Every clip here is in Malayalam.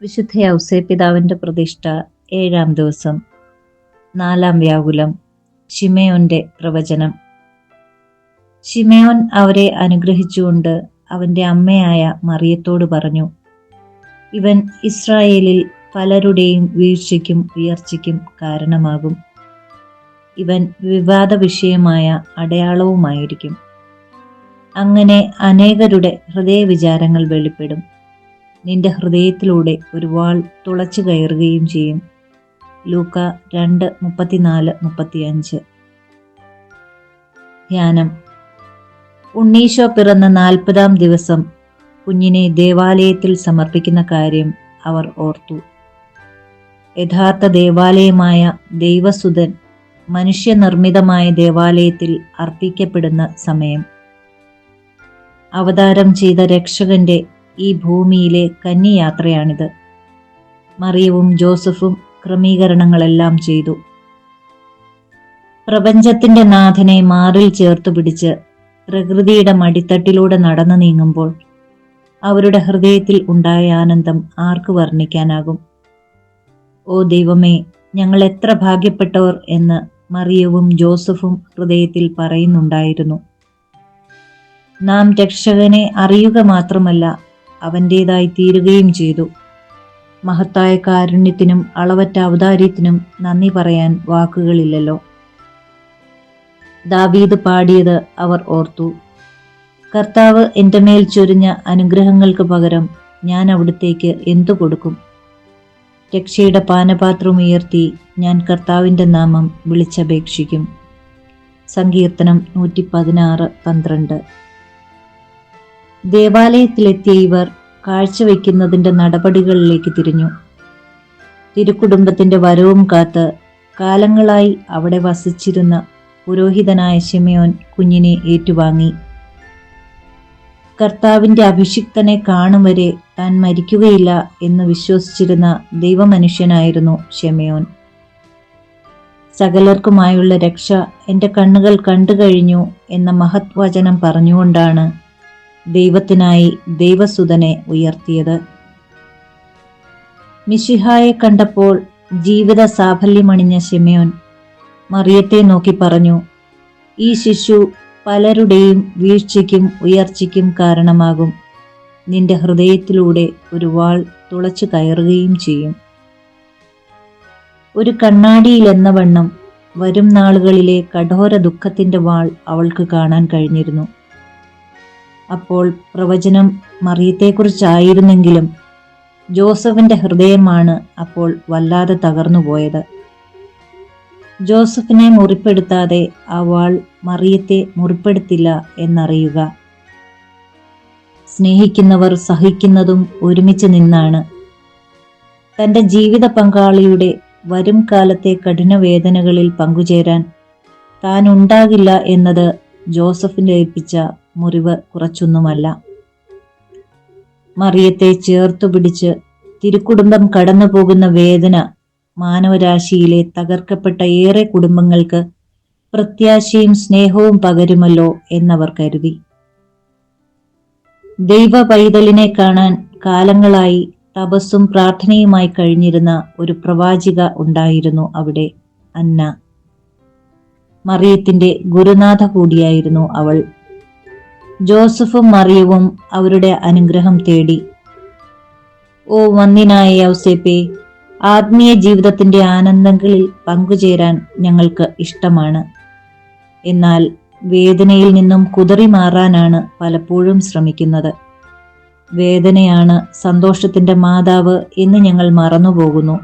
വിശുദ്ധ ഔസേപ്പിതാവിന്റെ പ്രതിഷ്ഠ 7-ാം ദിവസം. 4-ാം വ്യാകുലം. ശിമയോന്റെ പ്രവചനം. ശിമയോൻ അവരെ അനുഗ്രഹിച്ചുകൊണ്ട് അവന്റെ അമ്മയായ മറിയത്തോട് പറഞ്ഞു, ഇവൻ ഇസ്രായേലിൽ പലരുടെയും വീഴ്ചയ്ക്കും ഉയർച്ചയ്ക്കും കാരണമാകും. ഇവൻ വിവാദ വിഷയമായ അടയാളവുമായിരിക്കും. അങ്ങനെ അനേകരുടെ ഹൃദയവിചാരങ്ങൾ വെളിപ്പെടും. നിന്റെ ഹൃദയത്തിലൂടെ ഒരു വാൾ തുളച്ചു കയറുകയും ചെയ്യും. ലൂക്ക 2:34-35. ധ്യാനം. ഉണ്ണീശോ പിറന്ന 40-ാം ദിവസം കുഞ്ഞിനെ ദേവാലയത്തിൽ സമർപ്പിക്കുന്ന കാര്യം അവർ ഓർത്തു. യഥാർത്ഥ ദേവാലയമായ ദൈവസുതൻ മനുഷ്യനിർമ്മിതമായ ദേവാലയത്തിൽ അർപ്പിക്കപ്പെടുന്ന സമയം. അവതാരം ചെയ്ത രക്ഷകന്റെ ഈ ഭൂമിയിലെ കന്നിയാത്രയാണിത്. മറിയവും ജോസഫും ക്രമീകരണങ്ങളെല്ലാം ചെയ്തു. പ്രപഞ്ചത്തിന്റെ നാഥനെ മാറിൽ ചേർത്തു പിടിച്ച് പ്രകൃതിയുടെ മടിത്തട്ടിലൂടെ നടന്നു നീങ്ങുമ്പോൾ അവരുടെ ഹൃദയത്തിൽ ഉണ്ടായ ആനന്ദം ആർക്ക് വർണ്ണിക്കാനാകും? ഓ ദൈവമേ, ഞങ്ങൾ എത്ര ഭാഗ്യപ്പെട്ടവർ എന്ന് മറിയവും ജോസഫും ഹൃദയത്തിൽ പറയുന്നുണ്ടായിരുന്നു. നാം രക്ഷകനെ അറിയുക മാത്രമല്ല, അവൻ്റേതായി തീരുകയും ചെയ്തു. മഹത്തായ കാരുണ്യത്തിനും അളവറ്റ ഔദാര്യത്തിനും നന്ദി പറയാൻ വാക്കുകളില്ലല്ലോ. ദാവീദ് പാടിയത് അവർ ഓർത്തു. കർത്താവ് എൻ്റെ മേൽ ചൊരിഞ്ഞ അനുഗ്രഹങ്ങൾക്ക് പകരം ഞാൻ അവിടുത്തേക്ക് എന്തു കൊടുക്കും? രക്ഷയുടെ പാനപാത്രം ഉയർത്തി ഞാൻ കർത്താവിൻ്റെ നാമം വിളിച്ചപേക്ഷിക്കും. സങ്കീർത്തനം 116:12. ദേവാലയത്തിലെത്തിയ ഇവർ കാഴ്ചവെക്കുന്നതിൻ്റെ നടപടികളിലേക്ക് തിരിഞ്ഞു. തിരുക്കുടുംബത്തിന്റെ വരവും കാത്ത് കാലങ്ങളായി അവിടെ വസിച്ചിരുന്ന പുരോഹിതനായ ശിമയോൻ കുഞ്ഞിനെ ഏറ്റുവാങ്ങി. കർത്താവിന്റെ അഭിഷിക്തനെ കാണും വരെ താൻ മരിക്കുകയില്ല എന്ന് വിശ്വസിച്ചിരുന്ന ദൈവമനുഷ്യനായിരുന്നു ശിമയോൻ. സകലർക്കുമായുള്ള രക്ഷ എൻ്റെ കണ്ണുകൾ കണ്ടു കഴിഞ്ഞു എന്ന മഹത് വചനം പറഞ്ഞുകൊണ്ടാണ് ദൈവത്തിനായി ദൈവസുതനെ ഉയർത്തിയത്. മിശിഹായെ കണ്ടപ്പോൾ ജീവിത സാഫല്യമണിഞ്ഞ ശിമയോൻ മറിയത്തെ നോക്കി പറഞ്ഞു, ഈ ശിശു പലരുടെയും വീഴ്ചയ്ക്കും ഉയർച്ചയ്ക്കും കാരണമാകും. നിന്റെ ഹൃദയത്തിലൂടെ ഒരു വാൾ തുളച്ചു കയറുകയും ചെയ്യും. ഒരു കണ്ണാടിയിലെന്ന വണ്ണം വരും നാളുകളിലെ കഠോര ദുഃഖത്തിന്റെ വാൾ അവൾക്ക് കാണാൻ കഴിഞ്ഞിരുന്നു. അപ്പോൾ പ്രവചനം മറിയത്തെക്കുറിച്ചായിരുന്നെങ്കിലും ജോസഫിന്റെ ഹൃദയമാണ് അപ്പോൾ വല്ലാതെ തകർന്നുപോയത്. ജോസഫിനെ മുറിപ്പെടുത്താതെ ആ വാൾ മറിയത്തെ മുറിപ്പെടുത്തില്ല എന്നറിയുക. സ്നേഹിക്കുന്നവർ സഹിക്കുന്നതും ഒരുമിച്ച് നിന്നാണ്. തൻ്റെ ജീവിത പങ്കാളിയുടെ വരും കാലത്തെ കഠിനവേദനകളിൽ പങ്കുചേരാൻ താൻ ഉണ്ടാകില്ല എന്നത് ജോസഫിനെ ഏൽപ്പിച്ച മുറിവ് കുറച്ചൊന്നുമല്ല. മറിയത്തെ ചേർത്തു പിടിച്ച് തിരുക്കുടുംബം കടന്നു പോകുന്ന വേദന മാനവരാശിയിലെ തകർക്കപ്പെട്ട ഏറെ കുടുംബങ്ങൾക്ക് പ്രത്യാശയും സ്നേഹവും പകരുമല്ലോ എന്നവർ കരുതി. ദൈവ പൈതലിനെ കാണാൻ കാലങ്ങളായി തപസ്സും പ്രാർത്ഥനയുമായി കഴിഞ്ഞിരുന്ന ഒരു പ്രവാചിക ഉണ്ടായിരുന്നു അവിടെ, അന്ന. മറിയത്തിന്റെ ഗുരുനാഥ കൂടിയായിരുന്നു അവൾ. ജോസഫും മറിയവും അവരുടെ അനുഗ്രഹം തേടി. ഓ വന്ദിനായ ഔസേപ്പേ, ആത്മീയ ജീവിതത്തിന്റെ ആനന്ദങ്ങളിൽ പങ്കുചേരാൻ ഞങ്ങൾക്ക് ഇഷ്ടമാണ്. എന്നാൽ വേദനയിൽ നിന്നും കുതറി മാറാനാണ് പലപ്പോഴും ശ്രമിക്കുന്നത്. വേദനയാണ് സന്തോഷത്തിന്റെ മാതാവ് എന്ന് ഞങ്ങൾ മറന്നുപോകുന്നു.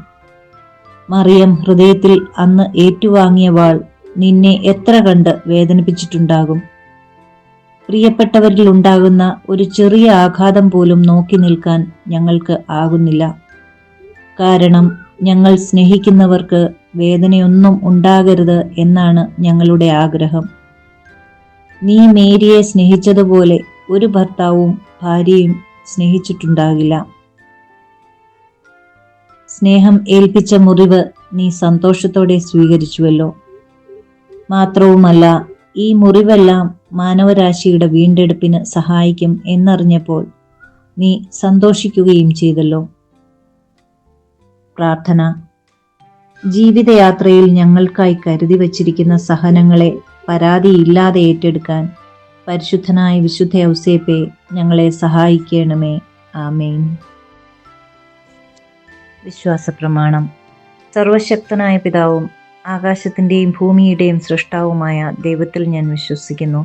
മറിയം ഹൃദയത്തിൽ അന്ന് ഏറ്റുവാങ്ങിയ വാൾ നിന്നെ എത്ര കണ്ട് വേദനിപ്പിച്ചിട്ടുണ്ടാകും. പ്രിയപ്പെട്ടവരിൽ ഉണ്ടാകുന്ന ഒരു ചെറിയ ആഘാതം പോലും നോക്കി നിൽക്കാൻ ഞങ്ങൾക്ക് ആകുന്നില്ല. കാരണം ഞങ്ങൾ സ്നേഹിക്കുന്നവർക്ക് വേദനയൊന്നും ഉണ്ടാകരുത് എന്നാണ് ഞങ്ങളുടെ ആഗ്രഹം. നീ മേരിയെ സ്നേഹിച്ചതുപോലെ ഒരു ഭർത്താവും ഭാര്യയും സ്നേഹിച്ചിട്ടുണ്ടാകില്ല. സ്നേഹം ഏൽപ്പിച്ച മുറിവ് നീ സന്തോഷത്തോടെ സ്വീകരിച്ചുവല്ലോ. മാത്രവുമല്ല, ഈ മുറിവെല്ലാം മാനവരാശിയുടെ വീണ്ടെടുപ്പിന് സഹായിക്കും എന്നറിഞ്ഞപ്പോൾ നീ സന്തോഷിക്കുകയും ചെയ്തല്ലോ. പ്രാർത്ഥന. ജീവിതയാത്രയിൽ ഞങ്ങൾക്കായി കരുതി വച്ചിരിക്കുന്ന സഹനങ്ങളെ പരാതിയില്ലാതെ ഏറ്റെടുക്കാൻ പരിശുദ്ധനായ വിശുദ്ധ ഔസേപ്പെ ഞങ്ങളെ സഹായിക്കണമേ. ആമേൻ. വിശ്വാസ പ്രമാണം. സർവശക്തനായ പിതാവും ആകാശത്തിൻ്റെയും ഭൂമിയുടെയും സൃഷ്ടാവുമായ ദൈവത്തിൽ ഞാൻ വിശ്വസിക്കുന്നു.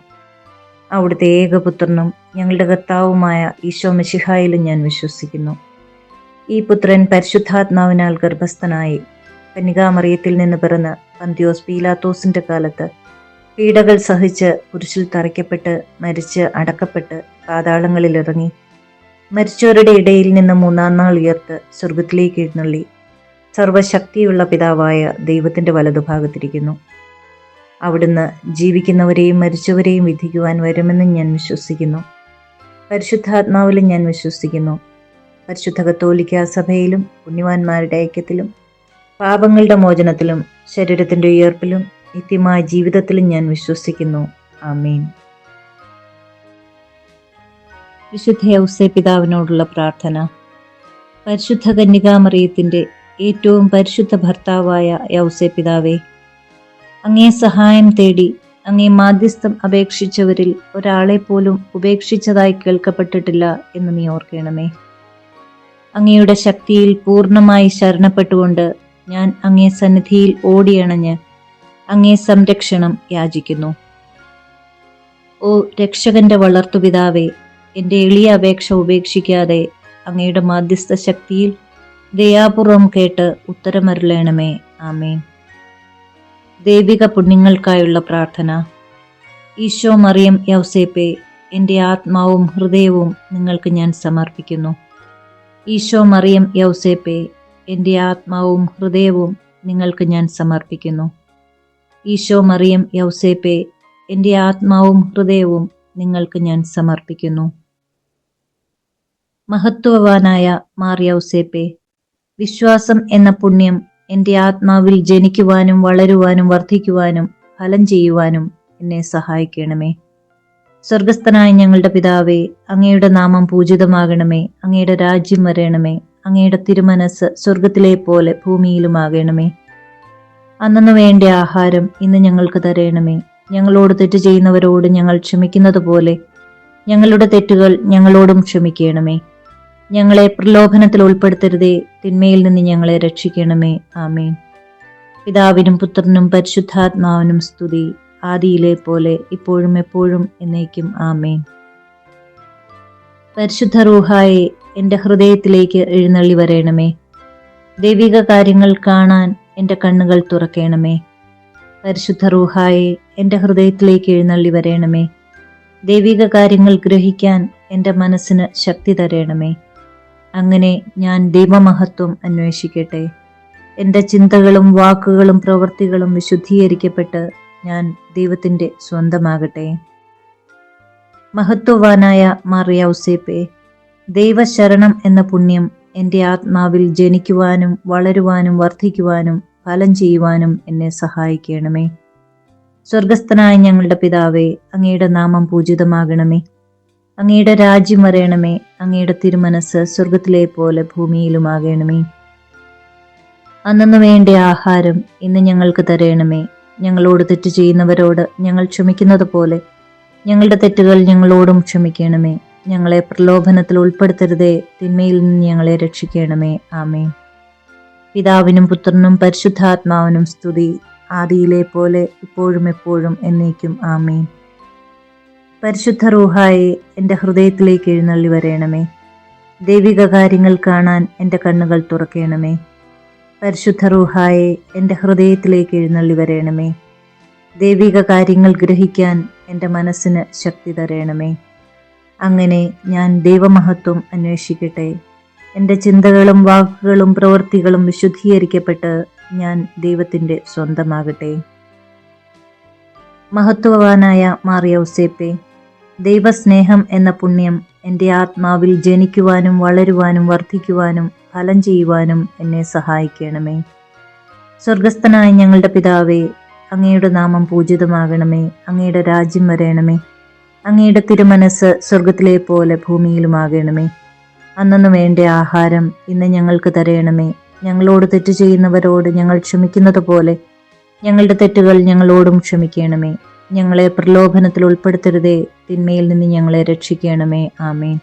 അവിടുത്തെ ഏകപുത്രനും ഞങ്ങളുടെ കർത്താവുമായ ഈശോ മിശിഹായിലും ഞാൻ വിശ്വസിക്കുന്നു. ഈ പുത്രൻ പരിശുദ്ധാത്മാവിനാൽ ഗർഭസ്ഥനായി കന്യകാമറിയത്തിൽ നിന്ന് പിറന്ന് പന്തിയോസ് പീലാത്തോസിന്റെ കാലത്ത് പീഡകൾ സഹിച്ച് കുരിശിൽ തറയ്ക്കപ്പെട്ട് മരിച്ച് അടക്കപ്പെട്ട് പാതാളങ്ങളിൽ ഇറങ്ങി മരിച്ചവരുടെ ഇടയിൽ നിന്ന് മൂന്നാം നാൾ ഉയർത്ത് സ്വർഗത്തിലേക്ക് എഴുന്നള്ളി സർവശക്തിയുള്ള പിതാവായ ദൈവത്തിന്റെ വലതുഭാഗത്തിരിക്കുന്നു. അവിടുന്ന് ജീവിക്കുന്നവരെയും മരിച്ചവരെയും വിധിക്കുവാൻ വരുമെന്നും ഞാൻ വിശ്വസിക്കുന്നു. പരിശുദ്ധാത്മാവിലും ഞാൻ വിശ്വസിക്കുന്നു. പരിശുദ്ധ കത്തോലിക്കാ സഭയിലും പുണ്യവാന്മാരുടെ ഐക്യത്തിലും പാപങ്ങളുടെ മോചനത്തിലും ശരീരത്തിന്റെ ഉയർപ്പിലും നിത്യമായ ജീവിതത്തിലും ഞാൻ വിശ്വസിക്കുന്നു. ആമേൻ. വിശുദ്ധ ഔസേപ്പിതാവിനോടുള്ള പ്രാർത്ഥന. പരിശുദ്ധ കന്യകാമറിയത്തിന്റെ ഏറ്റവും പരിശുദ്ധ ഭർത്താവായ ഔസേപ്പിതാവേ, അങ്ങേ സഹായം തേടി അങ്ങേ മാധ്യസ്ഥം അപേക്ഷിച്ചവരിൽ ഒരാളെ പോലും ഉപേക്ഷിച്ചതായി കേൾക്കപ്പെട്ടിട്ടില്ല എന്ന് നീ ഓർക്കണമേ. അങ്ങയുടെ ശക്തിയിൽ പൂർണ്ണമായി ശരണപ്പെട്ടുകൊണ്ട് ഞാൻ അങ്ങേ സന്നിധിയിൽ ഓടിയണഞ്ഞ് അങ്ങേ സംരക്ഷണം യാചിക്കുന്നു. ഓ രക്ഷകന്റെ വളർത്തുപിതാവേ, എൻ്റെ എളിയ അപേക്ഷ ഉപേക്ഷിക്കാതെ അങ്ങയുടെ മാധ്യസ്ഥ ശക്തിയിൽ ദയാപൂർവം കേട്ട് ഉത്തരമരുളണമേ. ആമേൻ. ദൈവിക പുണ്യങ്ങൾക്കായുള്ള പ്രാർത്ഥന. ഈശോ മറിയം യൗസേപ്പെ, എൻ്റെ ആത്മാവും ഹൃദയവും നിങ്ങൾക്ക് ഞാൻ സമർപ്പിക്കുന്നു. ഈശോ മറിയം യൗസേപ്പെ, എൻ്റെ ആത്മാവും ഹൃദയവും നിങ്ങൾക്ക് ഞാൻ സമർപ്പിക്കുന്നു. ഈശോ മറിയം യൗസേപ്പെ, എൻ്റെ ആത്മാവും ഹൃദയവും നിങ്ങൾക്ക് ഞാൻ സമർപ്പിക്കുന്നു. മഹത്വവാനായ മാർ യൗസേപ്പെ, വിശ്വാസം എന്ന പുണ്യം എൻ്റെ ആത്മാവിൽ ജനിക്കുവാനും വളരുവാനും വർദ്ധിക്കുവാനും ഫലം ചെയ്യുവാനും എന്നെ സഹായിക്കണമേ. സ്വർഗസ്ഥനായ ഞങ്ങളുടെ പിതാവേ, അങ്ങയുടെ നാമം പൂജിതമാകണമേ. അങ്ങയുടെ രാജ്യം വരണമേ. അങ്ങയുടെ തിരുമനസ് സ്വർഗത്തിലെ പോലെ ഭൂമിയിലുമാകണമേ. അന്നു വേണ്ട ആഹാരം ഇന്ന് ഞങ്ങൾക്ക് തരണമേ. ഞങ്ങളോട് തെറ്റ് ചെയ്യുന്നവരോട് ഞങ്ങൾ ക്ഷമിക്കുന്നത് പോലെ ഞങ്ങളുടെ തെറ്റുകൾ ഞങ്ങളോടും ക്ഷമിക്കണമേ. ഞങ്ങളെ പ്രലോഭനത്തിൽ ഉൾപ്പെടുത്തരുതേ, തിന്മയിൽ നിന്ന് ഞങ്ങളെ രക്ഷിക്കണമേ. ആമേൻ. പിതാവിനും പുത്രനും പരിശുദ്ധാത്മാവിനും സ്തുതി, ആദിയിലെ പോലെ ഇപ്പോഴും എപ്പോഴും എന്നേക്കും. ആമേൻ. പരിശുദ്ധ റൂഹായെ, എൻ്റെ ഹൃദയത്തിലേക്ക് എഴുന്നള്ളി വരേണമേ. ദൈവിക കാര്യങ്ങൾ കാണാൻ എൻ്റെ കണ്ണുകൾ തുറക്കണമേ. പരിശുദ്ധ റൂഹായെ, എൻ്റെ ഹൃദയത്തിലേക്ക് എഴുന്നള്ളി വരേണമേ. ദൈവിക കാര്യങ്ങൾ ഗ്രഹിക്കാൻ എൻ്റെ മനസ്സിന് ശക്തി തരണമേ. അങ്ങനെ ഞാൻ ദൈവമഹത്വം അന്വേഷിക്കട്ടെ. എൻ്റെ ചിന്തകളും വാക്കുകളും പ്രവൃത്തികളും വിശുദ്ധീകരിക്കപ്പെട്ട് ഞാൻ ദൈവത്തിൻ്റെ സ്വന്തമാകട്ടെ. മഹത്വവാനായ മാർ യൗസേപ്പെ, ദൈവശരണം എന്ന പുണ്യം എൻ്റെ ആത്മാവിൽ ജനിക്കുവാനും വളരുവാനും വർദ്ധിക്കുവാനും ഫലം ചെയ്യുവാനും എന്നെ സഹായിക്കണമേ. സ്വർഗസ്ഥനായ ഞങ്ങളുടെ പിതാവേ, അങ്ങയുടെ നാമം പൂജിതമാകണമേ. അങ്ങയുടെ രാജ്യം വരയണമേ. അങ്ങയുടെ തിരുമനസ് സ്വർഗത്തിലെ പോലെ ഭൂമിയിലുമാകണമേ. അന്നു വേണ്ട ആഹാരം ഇന്ന് ഞങ്ങൾക്ക് തരണമേ. ഞങ്ങളോട് തെറ്റ് ചെയ്യുന്നവരോട് ഞങ്ങൾ ക്ഷമിക്കുന്നത് പോലെ ഞങ്ങളുടെ തെറ്റുകൾ ഞങ്ങളോടും ക്ഷമിക്കണമേ. ഞങ്ങളെ പ്രലോഭനത്തിൽ ഉൾപ്പെടുത്തരുതേ, തിന്മയിൽ നിന്ന് ഞങ്ങളെ രക്ഷിക്കണമേ. ആമേൻ. പിതാവിനും പുത്രനും പരിശുദ്ധാത്മാവിനും സ്തുതി, ആദിയിലെ പോലെ ഇപ്പോഴും എപ്പോഴും എന്നേക്കും. ആമേൻ. പരിശുദ്ധ റൂഹായെ, എൻ്റെ ഹൃദയത്തിലേക്ക് എഴുന്നള്ളി വരയണമേ. ദൈവിക കാര്യങ്ങൾ കാണാൻ എൻ്റെ കണ്ണുകൾ തുറക്കണമേ. പരിശുദ്ധ റൂഹായെ, എൻ്റെ ഹൃദയത്തിലേക്ക് എഴുന്നള്ളി വരയണമേ. ദൈവിക കാര്യങ്ങൾ ഗ്രഹിക്കാൻ എൻ്റെ മനസ്സിന് ശക്തി തരണമേ. അങ്ങനെ ഞാൻ ദൈവമഹത്വം അന്വേഷിക്കട്ടെ. എൻ്റെ ചിന്തകളും വാക്കുകളും പ്രവൃത്തികളും വിശുദ്ധീകരിക്കപ്പെട്ട് ഞാൻ ദൈവത്തിൻ്റെ സ്വന്തമാകട്ടെ. മഹത്വവാനായ മാർ യൗസേപ്പെ, ദൈവസ്നേഹം എന്ന പുണ്യം എൻ്റെ ആത്മാവിൽ ജനിക്കുവാനും വളരുവാനും വർദ്ധിക്കുവാനും ഫലം ചെയ്യുവാനും എന്നെ സഹായിക്കണമേ. സ്വർഗസ്ഥനായ ഞങ്ങളുടെ പിതാവേ, അങ്ങയുടെ നാമം പൂജിതമാകണമേ. അങ്ങയുടെ രാജ്യം വരയണമേ. അങ്ങയുടെ തിരുമനസ് സ്വർഗത്തിലെ പോലെ ഭൂമിയിലുമാകണമേ. അന്നു വേണ്ട ആഹാരം ഇന്ന് ഞങ്ങൾക്ക് തരയണമേ. ഞങ്ങളോട് തെറ്റ് ചെയ്യുന്നവരോട് ഞങ്ങൾ ക്ഷമിക്കുന്നത് പോലെ ഞങ്ങളുടെ തെറ്റുകൾ ഞങ്ങളോടും ക്ഷമിക്കണമേ. ഞങ്ങളെ പ്രലോഭനത്തിൽ ഉൾപ്പെടുത്തരുതേ, തിന്മയിൽ നിന്ന് ഞങ്ങളെ രക്ഷിക്കണമേ. ആമേൻ.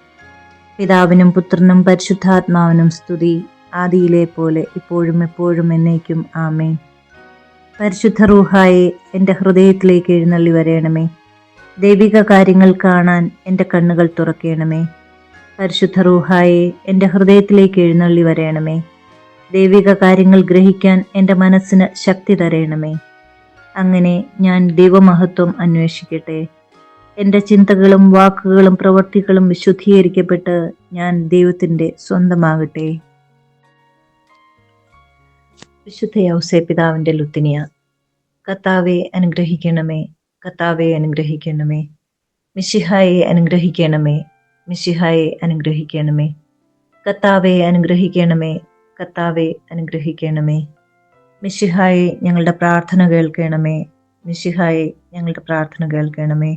പിതാവിനും പുത്രനും പരിശുദ്ധാത്മാവിനും സ്തുതി, ആദിയിലെ പോലെ ഇപ്പോഴും എപ്പോഴും എന്നേക്കും. ആമേൻ. പരിശുദ്ധ റൂഹായെ എൻ്റെ ഹൃദയത്തിലേക്ക് എഴുന്നള്ളി വരയണമേ. ദൈവിക കാര്യങ്ങൾ കാണാൻ എൻ്റെ കണ്ണുകൾ തുറക്കണമേ. പരിശുദ്ധ റൂഹായെ എൻ്റെ ഹൃദയത്തിലേക്ക് എഴുന്നള്ളി വരയണമേ. ദൈവിക കാര്യങ്ങൾ ഗ്രഹിക്കാൻ എൻ്റെ മനസ്സിന് ശക്തി തരയണമേ. അങ്ങനെ ഞാൻ ദൈവമഹത്വം അന്വേഷിക്കട്ടെ. എൻ്റെ ചിന്തകളും വാക്കുകളും പ്രവൃത്തികളും വിശുദ്ധീകരിക്കപ്പെട്ട് ഞാൻ ദൈവത്തിൻ്റെ സ്വന്തമാകട്ടെ. വിശുദ്ധ യൗസേപ്പിതാവിൻ്റെ ലുത്തിനിയ. കർത്താവെ അനുഗ്രഹിക്കണമേ, കർത്താവെ അനുഗ്രഹിക്കണമേ. മിശിഹായെ അനുഗ്രഹിക്കണമേ, മിശിഹായെ അനുഗ്രഹിക്കണമേ. കർത്താവെ അനുഗ്രഹിക്കണമേ, കർത്താവെ അനുഗ്രഹിക്കണമേ. മിശിഹായെ ഞങ്ങളുടെ പ്രാർത്ഥന കേൾക്കണമേ, മിശിഹായെ ഞങ്ങളുടെ പ്രാർത്ഥന കേൾക്കണമേ.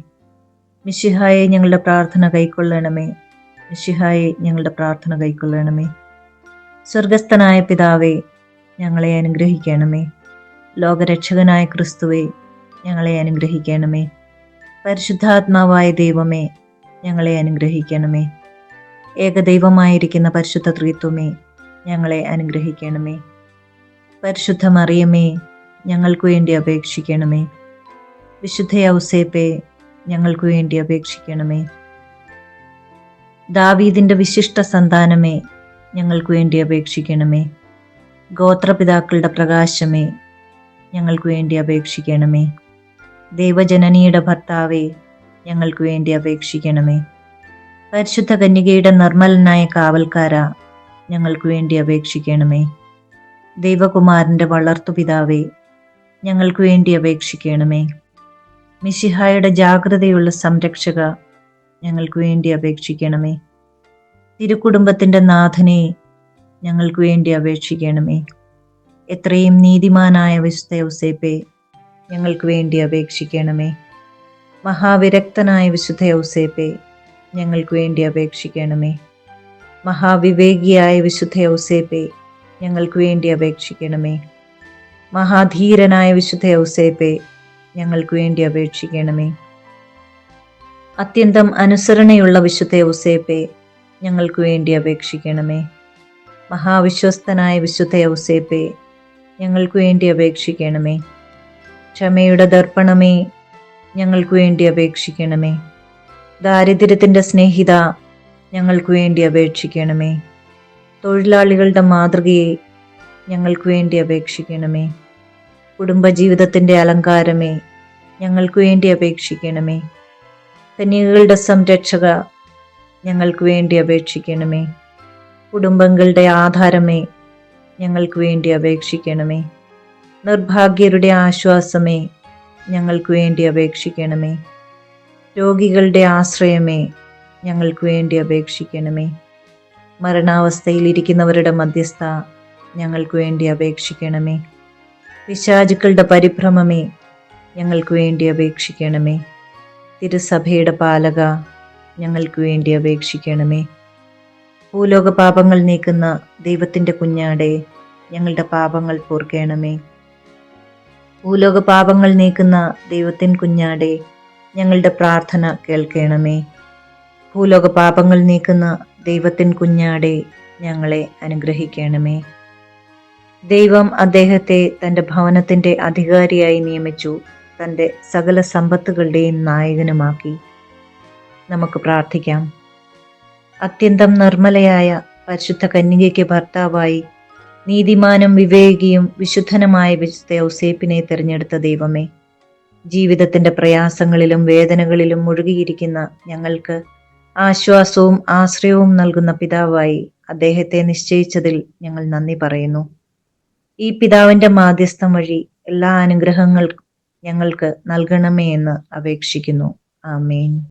മിശിഹായെ ഞങ്ങളുടെ പ്രാർത്ഥന കൈക്കൊള്ളണമേ, മിശിഹായെ ഞങ്ങളുടെ പ്രാർത്ഥന കൈക്കൊള്ളണമേ. സ്വർഗസ്ഥനായ പിതാവേ, ഞങ്ങളെ അനുഗ്രഹിക്കണമേ. ലോകരക്ഷകനായ ക്രിസ്തുവേ, ഞങ്ങളെ അനുഗ്രഹിക്കണമേ. പരിശുദ്ധാത്മാവായ ദൈവമേ, ഞങ്ങളെ അനുഗ്രഹിക്കണമേ. ഏകദൈവമായിരിക്കുന്ന പരിശുദ്ധ ത്രിത്വമേ, ഞങ്ങളെ അനുഗ്രഹിക്കണമേ. പരിശുദ്ധ മറിയമേ, ഞങ്ങൾക്ക് വേണ്ടി അപേക്ഷിക്കണമേ. വിശുദ്ധ യൗസേപ്പേ, ഞങ്ങൾക്ക് വേണ്ടി അപേക്ഷിക്കണമേ. ദാവീദിന്റെ വിശിഷ്ട സന്താനമേ, ഞങ്ങൾക്ക് വേണ്ടി അപേക്ഷിക്കണമേ. ഗോത്രപിതാക്കളുടെ പ്രകാശമേ, ഞങ്ങൾക്ക് വേണ്ടി അപേക്ഷിക്കണമേ. ദൈവജനനിയുടെ ഭർത്താവേ, ഞങ്ങൾക്ക് വേണ്ടി അപേക്ഷിക്കണമേ. പരിശുദ്ധ കന്യകയുടെ നിർമ്മലനായ കാവൽക്കാരാ, ഞങ്ങൾക്ക് വേണ്ടി അപേക്ഷിക്കണമേ. ദൈവകുമാരന്റെ വളർത്തുപിതാവേ, ഞങ്ങൾക്ക് വേണ്ടി അപേക്ഷിക്കണമേ. മിശിഹായുടെ ജാഗ്രതയുള്ള സംരക്ഷക, ഞങ്ങൾക്ക് വേണ്ടി അപേക്ഷിക്കണമേ. തിരുക്കുടുംബത്തിന്റെ നാഥനെ, ഞങ്ങൾക്ക് വേണ്ടി അപേക്ഷിക്കണമേ. എത്രയും നീതിമാനായ വിശുദ്ധ യൗസേപ്പേ, ഞങ്ങൾക്ക് വേണ്ടി അപേക്ഷിക്കണമേ. മഹാവിരക്തനായ വിശുദ്ധ യൗസേപ്പേ, ഞങ്ങൾക്ക് വേണ്ടി അപേക്ഷിക്കണമേ. മഹാവിവേകിയായ വിശുദ്ധ യൗസേപ്പേ, ഞങ്ങൾക്ക് വേണ്ടി അപേക്ഷിക്കണമേ. മഹാധീരനായ വിശുദ്ധ യൗസേപ്പേ, ഞങ്ങൾക്ക് വേണ്ടി അപേക്ഷിക്കണമേ. അത്യന്തം അനുസരണയുള്ള വിശുദ്ധ യൗസേപ്പേ, ഞങ്ങൾക്ക് വേണ്ടി അപേക്ഷിക്കണമേ. മഹാവിശ്വസ്തനായ വിശുദ്ധ യൗസേപ്പേ, ഞങ്ങൾക്ക് വേണ്ടി അപേക്ഷിക്കണമേ. ക്ഷമയുടെ ദർപ്പണമേ, ഞങ്ങൾക്ക് വേണ്ടി അപേക്ഷിക്കണമേ. ദാരിദ്ര്യത്തിൻ്റെ സ്നേഹിത, ഞങ്ങൾക്ക് വേണ്ടി അപേക്ഷിക്കണമേ. തൊഴിലാളികളുടെ മാതൃകയെ, ഞങ്ങൾക്ക് വേണ്ടി അപേക്ഷിക്കണമേ. കുടുംബജീവിതത്തിൻ്റെ അലങ്കാരമേ, ഞങ്ങൾക്ക് വേണ്ടി അപേക്ഷിക്കണമേ. കന്യകകളുടെ സംരക്ഷക, ഞങ്ങൾക്ക് വേണ്ടി അപേക്ഷിക്കണമേ. കുടുംബങ്ങളുടെ ആധാരമേ, ഞങ്ങൾക്ക് വേണ്ടി അപേക്ഷിക്കണമേ. നിർഭാഗ്യരുടെ ആശ്വാസമേ, ഞങ്ങൾക്ക് വേണ്ടി അപേക്ഷിക്കണമേ. രോഗികളുടെ ആശ്രയമേ, ഞങ്ങൾക്ക് വേണ്ടി അപേക്ഷിക്കണമേ. മരണാവസ്ഥയിലിരിക്കുന്നവരുടെ മധ്യസ്ഥ, ഞങ്ങൾക്ക് വേണ്ടി അപേക്ഷിക്കണമേ. പിശാചുക്കളുടെ പരിഭ്രമമേ, ഞങ്ങൾക്ക് വേണ്ടി അപേക്ഷിക്കണമേ. തിരുസഭയുടെ പാലക, ഞങ്ങൾക്ക് വേണ്ടി അപേക്ഷിക്കണമേ. ഭൂലോക പാപങ്ങൾ നീക്കുന്ന ദൈവത്തിൻ്റെ കുഞ്ഞാടെ, ഞങ്ങളുടെ പാപങ്ങൾ പൊറുക്കണമേ. ഭൂലോക പാപങ്ങൾ നീക്കുന്ന ദൈവത്തിൻ കുഞ്ഞാടെ, ഞങ്ങളുടെ പ്രാർത്ഥന കേൾക്കണമേ. ഭൂലോക പാപങ്ങൾ നീക്കുന്ന ദൈവത്തിൻ കുഞ്ഞാടെ, ഞങ്ങളെ അനുഗ്രഹിക്കണമേ. ദൈവം അദ്ദേഹത്തെ തൻ്റെ ഭവനത്തിൻ്റെ അധികാരിയായി നിയമിച്ചു, തൻ്റെ സകല സമ്പത്തുകളുടെയും നായകനുമാക്കി. നമുക്ക് പ്രാർത്ഥിക്കാം. അത്യന്തം നിർമ്മലയായ പരിശുദ്ധ കന്യകയ്ക്ക് ഭർത്താവായി നീതിമാനും വിവേകിയും വിശുദ്ധനുമായ വിശുദ്ധ യൗസേപ്പിനെ തിരഞ്ഞെടുത്ത ദൈവമേ, ജീവിതത്തിന്റെ പ്രയാസങ്ങളിലും വേദനകളിലും മുഴുകിയിരിക്കുന്ന ഞങ്ങൾക്ക് ആശ്വാസവും ആശ്രയവും നൽകുന്ന പിതാവായി അദ്ദേഹത്തെ നിശ്ചയിച്ചതിൽ ഞങ്ങൾ നന്ദി പറയുന്നു. ഈ പിതാവിന്റെ മാധ്യസ്ഥം വഴി എല്ലാ അനുഗ്രഹങ്ങൾക്കും ഞങ്ങൾക്ക് നൽകണമേ എന്ന് അപേക്ഷിക്കുന്നു. ആമേൻ.